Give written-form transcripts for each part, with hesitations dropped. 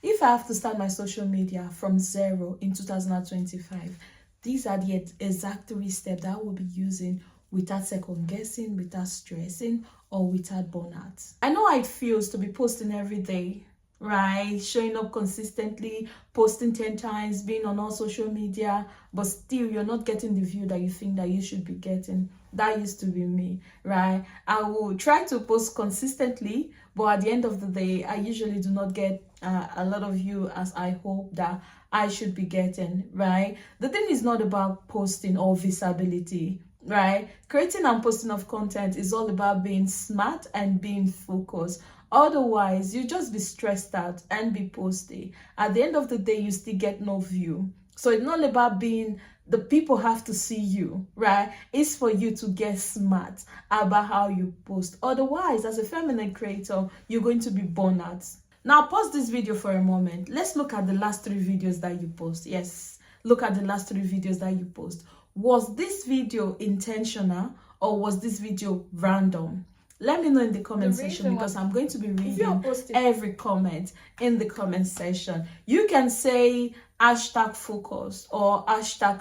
If I have to start my social media from zero in 2025, these are the exact 3 steps that I will be using without second guessing, without stressing, or without burnout. I know how it feels to be posting every day, right? Showing up consistently, posting 10 times, being on all social media, but still you're not getting the view that you think that you should be getting. That used to be me, right? I will try to post consistently, but at the end of the day, I usually do not get a lot of view as I hope that I should be getting, right? The thing is not about posting or visibility, right? Creating and posting of content is all about being smart and being focused. Otherwise, you just be stressed out and be posty. At the end of the day, you still get no view. So it's not about being, the people have to see you, right? It's for you to get smart about how you post. Otherwise, as a feminine creator, you're going to be burned out. Now, pause this video for a moment. Let's look at the last 3 videos that you post. Yes, look at the last 3 videos that you post. Was this video intentional or was this video random? Let me know in the comment section, because I'm going to be reading every comment in the comment section. You can say #focus or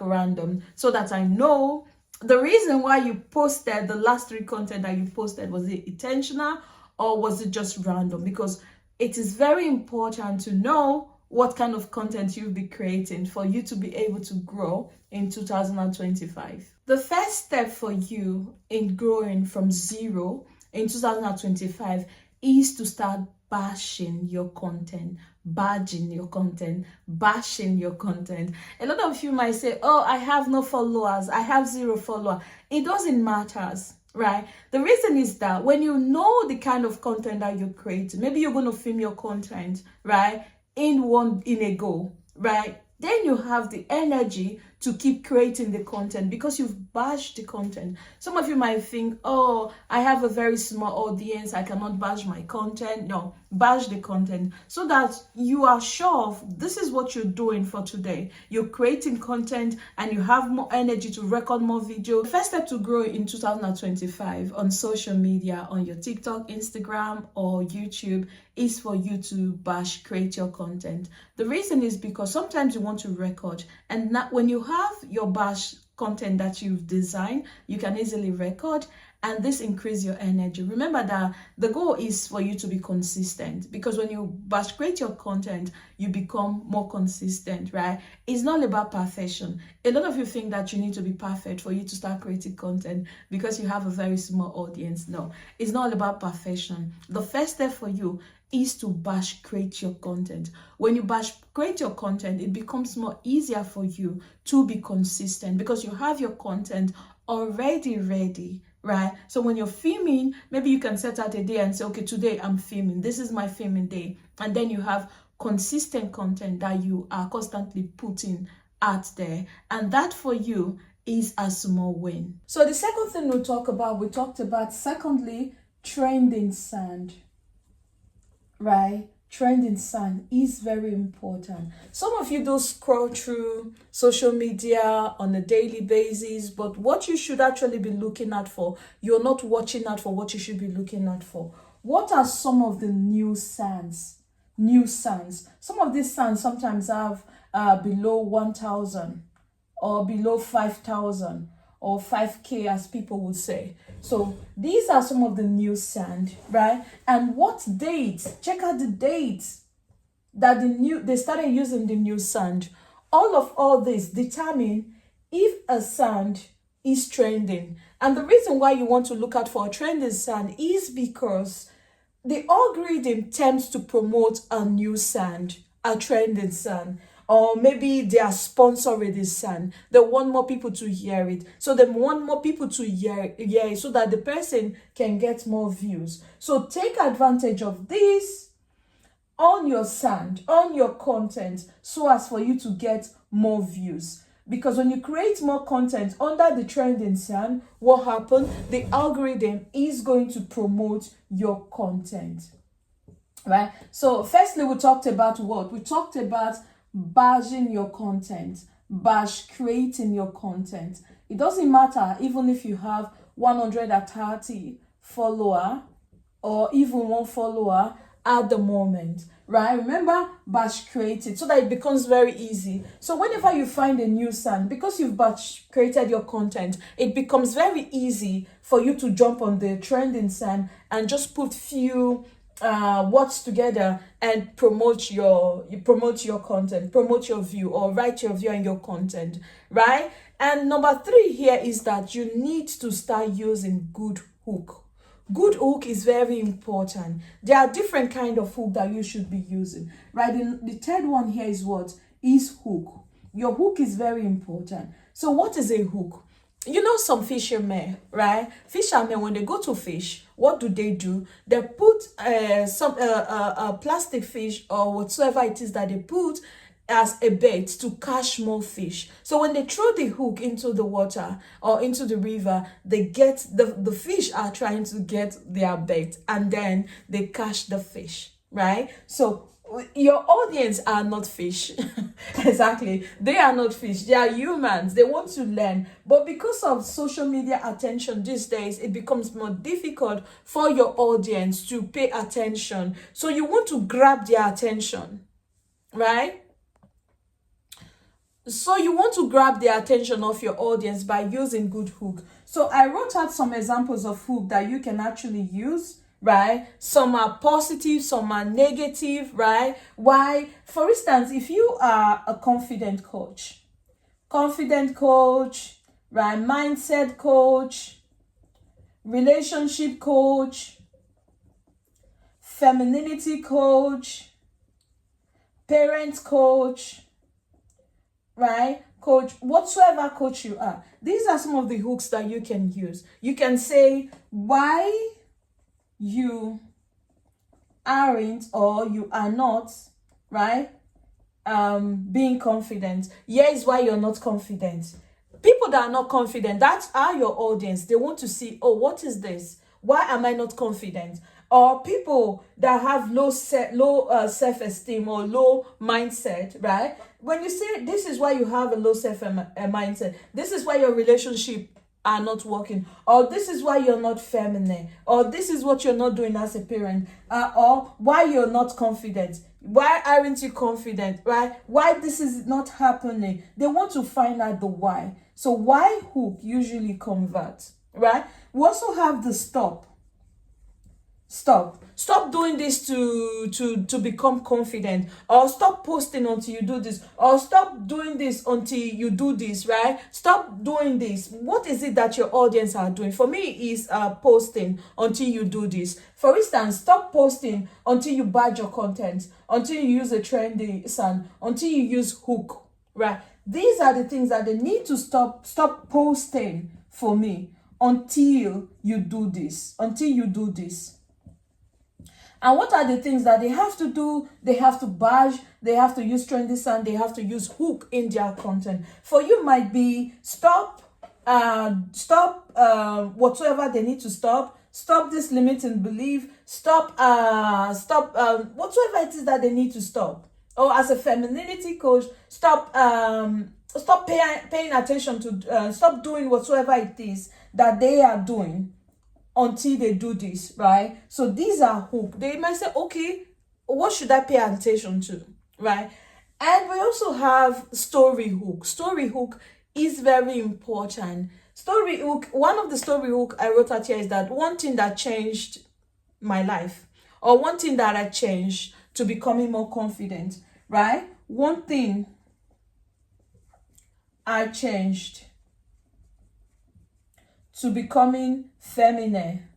#random so that I know the reason why you posted the last 3 content that you posted. Was it intentional or was it just random? Because it is very important to know what kind of content you'll be creating for you to be able to grow in 2025. The first step for you in growing from zero in 2025 is to start bashing your content, badging your content, bashing your content. A lot of you might say, oh, I have no followers, I have 0 followers. It doesn't matter, right? The reason is that when you know the kind of content that you're creating, maybe you're going to film your content, right, in a go, right? Then you have the energy to keep creating the content because you've bashed the content. Some of you might think, oh, I have a very small audience, I cannot bash my content. No, bash the content so that you are sure of this is what you're doing for today. You're creating content and you have more energy to record more videos. The first step to grow in 2025 on social media, on your TikTok, Instagram, or YouTube, is for you to create your content. The reason is because sometimes you want to record, and not, when you have your bash content that you've designed, you can easily record, and this increase your energy. Remember that the goal is for you to be consistent, because when you create your content, you become more consistent, right? It's not about perfection. A lot of you think that you need to be perfect for you to start creating content because you have a very small audience. No, it's not about perfection. The first step for you is to create your content. When you create your content, it becomes more easier for you to be consistent because you have your content already ready, right? So when you're filming, maybe you can set out a day and say, okay, today I'm filming. This is my filming day. And then you have consistent content that you are constantly putting out there. And that for you is a small win. So the second thing we talked about, secondly, trending sound. Right? Trending sound is very important. Some of you do scroll through social media on a daily basis, but what you should actually be looking at for, you're not watching out for what you should be looking at for. What are some of the new sounds? Some of these sounds sometimes have below 1,000 or below 5,000 or 5K, as people would say. So these are some of the new sound, right? And what dates? Check out the dates that they started using the new sound. All this determine if a sound is trending. And the reason why you want to look out for a trending sound is because the algorithm tends to promote a new sound, a trending sound. Or maybe they are sponsoring this sound. They want more people to hear it. So they want more people to hear it so that the person can get more views. So take advantage of this on your sound, on your content, so as for you to get more views. Because when you create more content under the trending sound, what happens? The algorithm is going to promote your content. Right? So firstly, we talked about what? We talked about bashing your content, creating your content. It doesn't matter even if you have 130 follower or even 1 follower at the moment, right? Remember, batch create it so that it becomes very easy. So whenever you find a new sound, because you've batch created your content, it becomes very easy for you to jump on the trending sound and just put few words together and promote your content, promote your view, or write your view on your content, right? And number 3 here is that you need to start using good hook. Good hook is very important. There are different kind of hook that you should be using, right? The third one here is what is hook. Your hook is very important. So what is a hook? You know, some fishermen, right? Fishermen, when they go to fish, what do? They put some plastic fish or whatsoever it is that they put as a bait to catch more fish. So when they throw the hook into the water or into the river, they get the fish are trying to get their bait, and then they catch the fish, right? So your audience are not fish. Exactly, they are not fish, they are humans. They want to learn, but because of social media attention these days, it becomes more difficult for your audience to pay attention. So you want to grab their attention, right? So you want to grab the attention of your audience by using good hook. So I wrote out some examples of hook that you can actually use, right? Some are positive, some are negative, right? Why? For instance, if you are a confident coach, right? Mindset coach, relationship coach, femininity coach, parent coach, right? Coach, whatsoever coach you are, these are some of the hooks that you can use. You can say why you aren't or you are not, right, being confident. Here is why you're not confident. People that are not confident, that are your audience. They want to see, oh, what is this? Why am I not confident? Or people that have low self-esteem or low mindset, right? When you say this is why you have a low mindset, this is why your relationship are not working, or this is why you're not feminine, or this is what you're not doing as a parent, or why you're not confident. Why aren't you confident, right? Why this is not happening? They want to find out the why. So why hook usually converts, right? We also have the stop doing this to become confident, or stop posting until you do this, or stop doing this until you do this, right? Stop doing this. What is it that your audience are doing? For me, is posting until you do this. For instance, stop posting until you badge your content, until you use a trendy sound, until you use hook, right? These are the things that they need to stop posting for me until you do this, And what are the things that they have to do? They have to badge, they have to use trendy sound, they have to use hook in their content. For you might be stop whatsoever they need to stop this limiting belief, stop whatsoever it is that they need to stop. Or as a femininity coach, stop paying attention to, stop doing whatsoever it is that they are doing until they do this, right? So these are hook. They might say, okay, what should I pay attention to, right? And we also have story hook. Story hook is very important. Story hook, one of the story hook I wrote out here is that one thing that changed my life, or one thing that I changed to becoming more confident, right? One thing I changed to becoming feminine.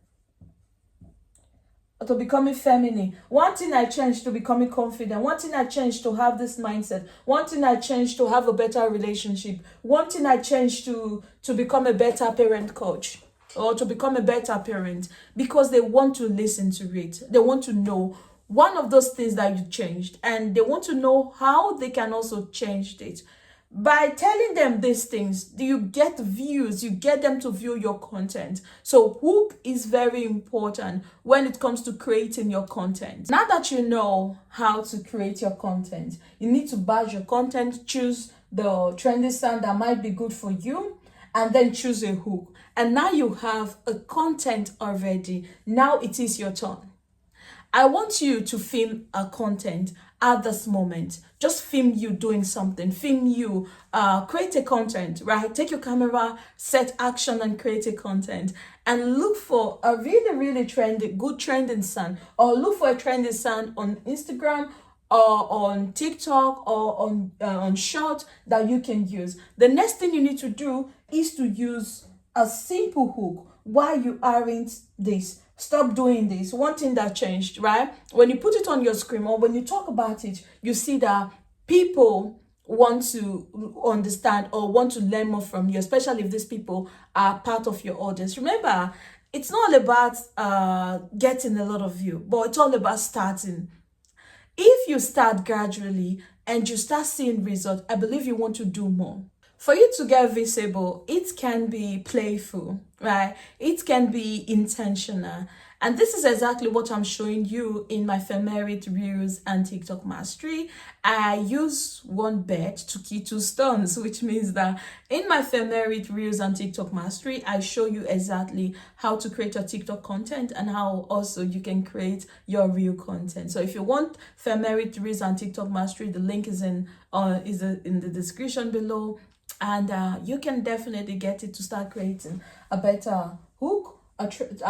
One thing I changed to becoming confident. One thing I changed to have this mindset. One thing I changed to have a better relationship. One thing I changed to become a better parent coach, or to become a better parent, because they want to listen to it. They want to know one of those things that you changed, and they want to know how they can also change it. By telling them these things, you get views, you get them to view your content. So hook is very important when it comes to creating your content. Now that you know how to create your content, you need to badge your content, choose the trendy sound that might be good for you, and then choose a hook. And now you have a content already. Now it is your turn. I want you to film a content at this moment. Just film you doing something. Film you, create a content, right? Take your camera, set action and create a content. And look for a really, really trendy, good trending sound. Or look for a trending sound on Instagram or on TikTok or on Short that you can use. The next thing you need to do is to use a simple hook. Why you aren't this? Stop doing this. One thing that changed, right? When you put it on your screen or when you talk about it, you see that people want to understand or want to learn more from you, especially if these people are part of your audience. Remember, it's not all about getting a lot of views, but it's all about starting. If you start gradually and you start seeing results, I believe you want to do more. For you to get visible, it can be playful, right? It can be intentional. And this is exactly what I'm showing you in my Femerit Reels and TikTok Mastery. I use one bird to kill two stones, which means that in my Femerit Reels and TikTok Mastery, I show you exactly how to create your TikTok content and how also you can create your real content. So if you want Femerit Reels and TikTok Mastery, the link is in the description below. And you can definitely get it to start creating a better hook, how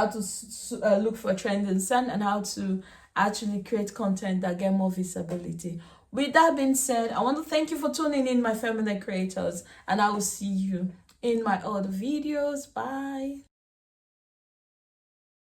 to look for a trending sound, and how to actually create content that get more visibility. With that being said, I want to thank you for tuning in, my feminine creators, and I will see you in my other videos. Bye.